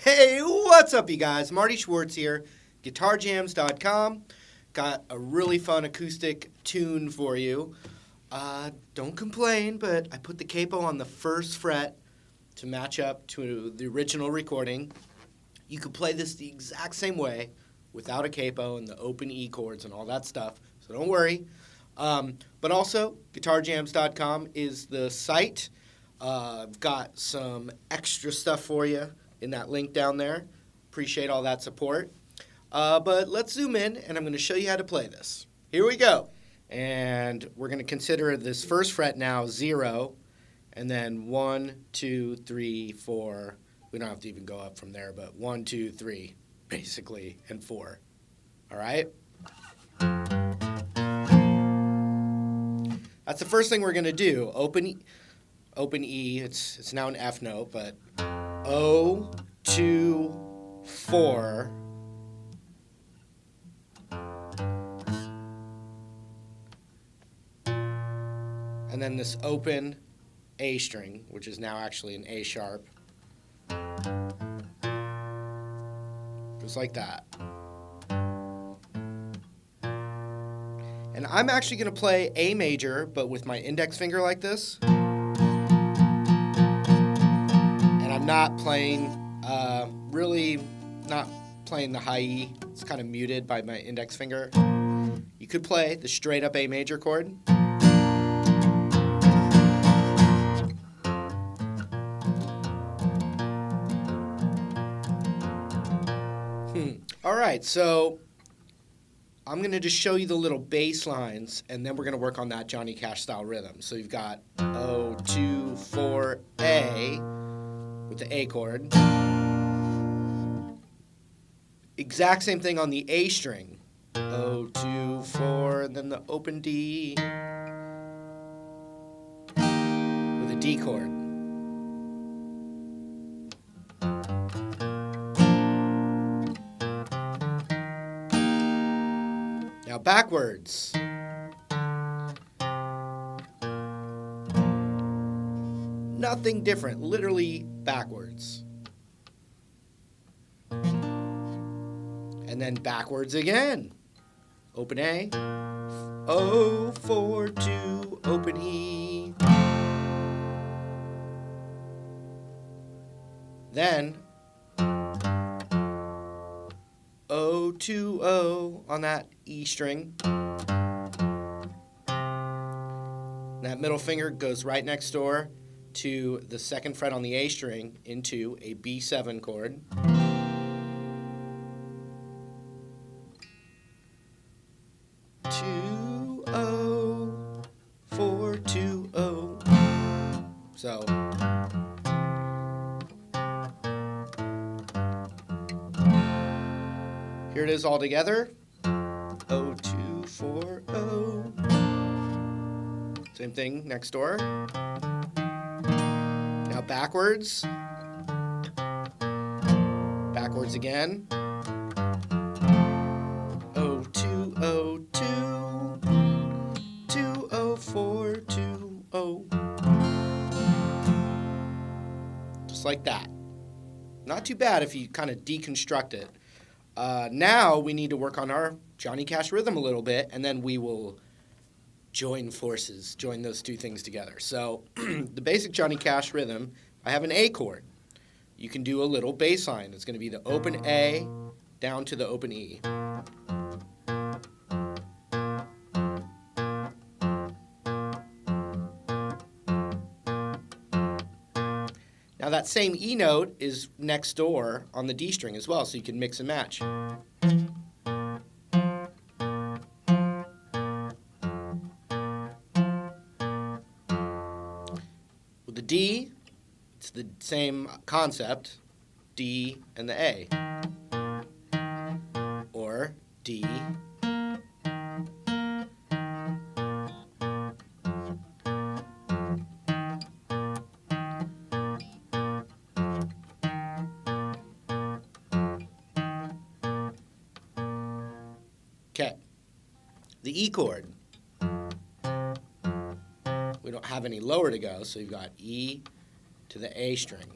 Hey, what's up, you guys? Marty Schwartz here, guitarjams.com. Got a really fun acoustic tune for you. Don't complain, but I put the capo on the first fret to match up to the original recording. You could play this the exact same way without a capo and the open E chords and all that stuff, so don't worry. But also, guitarjams.com is the site. I've got some extra stuff for you in that link down there. Appreciate all that support. But let's zoom in, and I'm going to show you how to play this. Here we go. And we're going to consider this first fret now 0, and then 1, 2, 3, 4. We don't have to even go up from there, but 1, 2, 3, basically, and 4. All right? That's the first thing we're going to do. Open E. It's now an F note, but O, 2, 4. And then this open A string, which is now actually an A sharp. Just like that. And I'm actually going to play A major, but with my index finger like this. And I'm not playing, really not playing the high E. It's kind of muted by my index finger. You could play the straight up A major chord. All right, so I'm going to just show you the little bass lines, and then we're going to work on that Johnny Cash style rhythm. So you've got O, 2, 4, A with the A chord. Exact same thing on the A string. O, 2, 4, and then the open D with a D chord. Now backwards. Nothing different, literally backwards. And then backwards again. Open A. O, 4, 2, open E. Then O, 2, O on that E string. That middle finger goes right next door to the second fret on the A string into a B7 chord. Two, O, 4, 2, O. So here it is all together. O, 2, 4, O. Same thing next door. Now backwards. Backwards again. O, 2, O, 2. 2, O, 4, 2, O. Just like that. Not too bad if you kind of deconstruct it. Now we need to work on our Johnny Cash rhythm a little bit, and then we will join forces, join those two things together. So the basic Johnny Cash rhythm, I have an A chord. You can do a little bass line. It's going to be the open A down to the open E. Now that same E note is next door on the D string as well, so you can mix and match. With the D, it's the same concept, D and the A. Or D, okay. The E chord. We don't have any lower to go, so you've got E to the A string.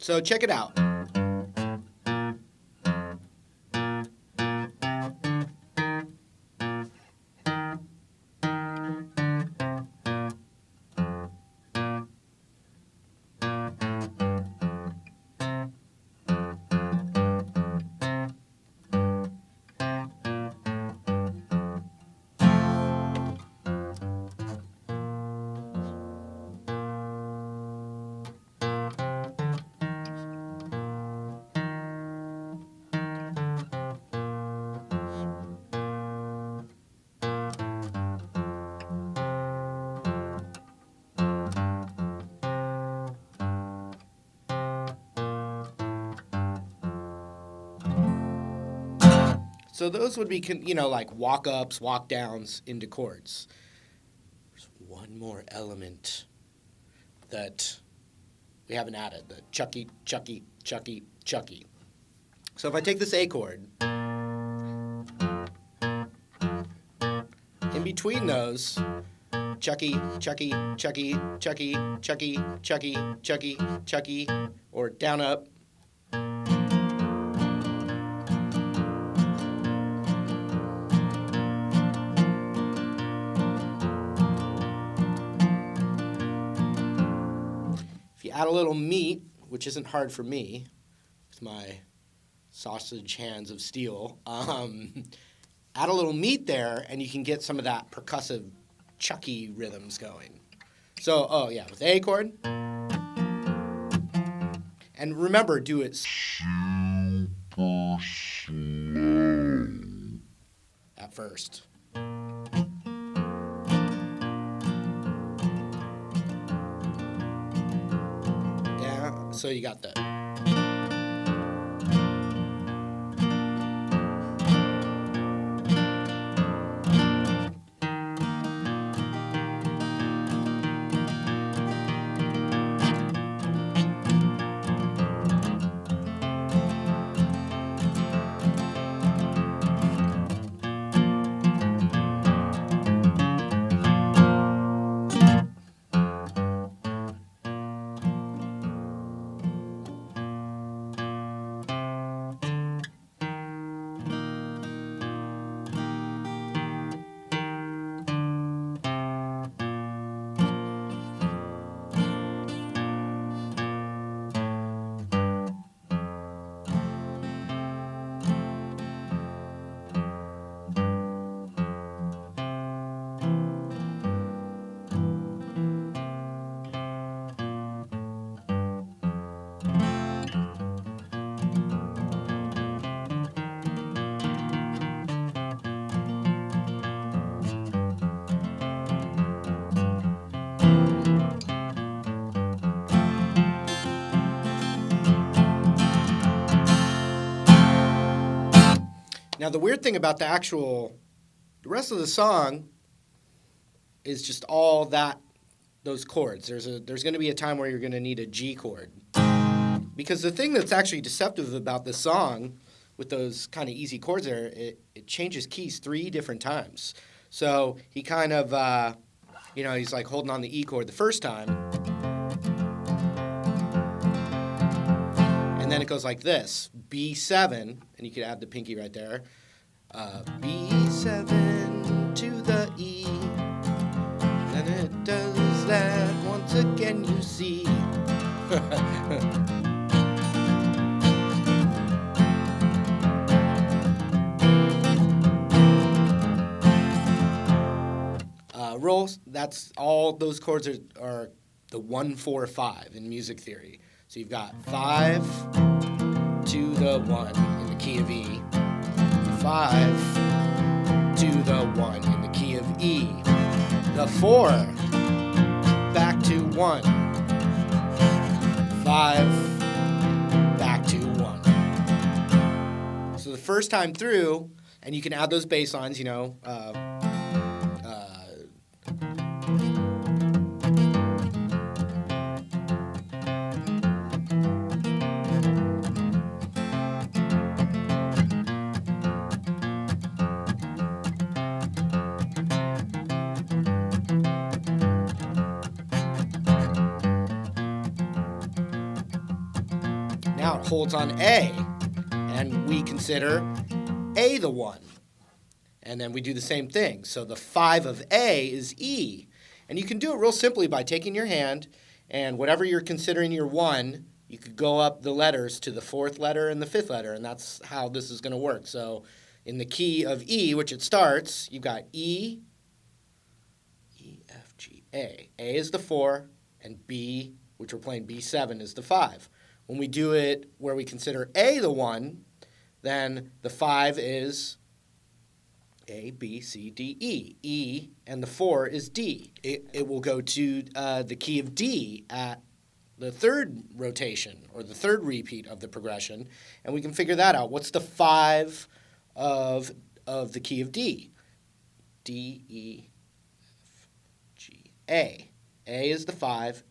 So check it out. So those would be, like walk-ups, walk-downs into chords. There's one more element that we haven't added, the chucky, chucky, chucky, chucky. So if I take this A chord, in between those, chucky, chucky, chucky, chucky, chucky, chucky, chucky, chucky, or down, up. Add a little meat, which isn't hard for me with my sausage hands of steel. Add a little meat there, and you can get some of that percussive, chucky rhythms going. So, with the A chord. And remember, do it super slow at first. So you got that. Now, the weird thing about the rest of the song is just all those chords. There's going to be a time where you're going to need a G chord. Because the thing that's actually deceptive about this song, with those kind of easy chords there, it changes keys 3 different times. So he kind of, he's like holding on the E chord the first time. And then it goes like this, B7, and you can add the pinky right there. B7 to the E, and it does that once again, you see. Rolls, that's all those chords are the 1, 4, 5 in music theory. So you've got 5 to the 1 in the key of E, 5 to the 1 in the key of E, the 4 back to 1, 5 back to 1. So the first time through, and you can add those bass lines, Now it holds on A, and we consider A the 1. And then we do the same thing. So the 5 of A is E. And you can do it real simply by taking your hand, and whatever you're considering your 1, you could go up the letters to the 4th letter and the 5th letter, and that's how this is going to work. So in the key of E, which it starts, you've got E, E, F, G, A. A is the 4, and B, which we're playing B7, is the 5. When we do it where we consider A the 1, then the 5 is A, B, C, D, E. E, and the 4 is D. It will go to the key of D at the 3rd rotation, or the 3rd repeat of the progression, and we can figure that out. What's the 5 of the key of D? D, E, F, G, A. A is the 5,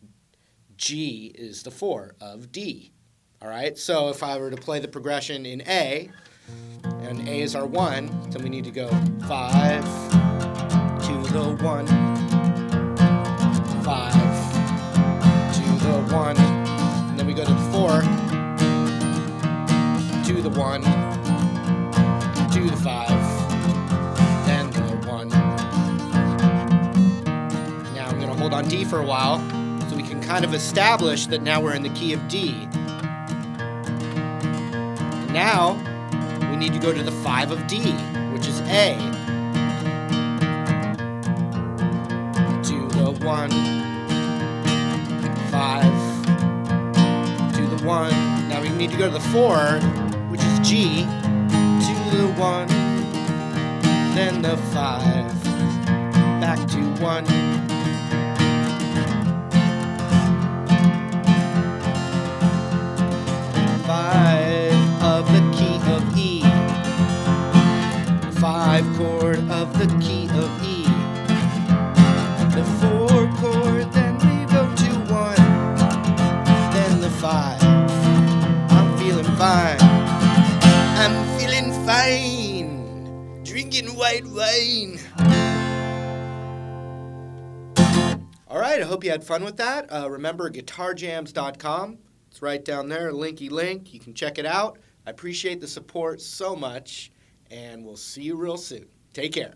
G is the 4 of D. All right, so if I were to play the progression in A, and A is our 1, so we need to go 5 to the 1, 5 to the 1, and then we go to the 4, to the 1, to the 5, then the 1. Now I'm going to hold on D for a while, so we can kind of establish that now we're in the key of D. And now we need to go to the 5 of D, which is A, to the 1, 5, to the 1. Now we need to go to the 4, which is G, to the 1, then the 5, back to 1. 5 of the key of E, 5 chord of the key of E, the 4 chord, then we go to 1, then the 5. I'm feeling fine, I'm feeling fine, drinking white wine. All right, I hope you had fun with that. Remember, guitarjams.com. It's right down there, linky link. You can check it out. I appreciate the support so much, and we'll see you real soon. Take care.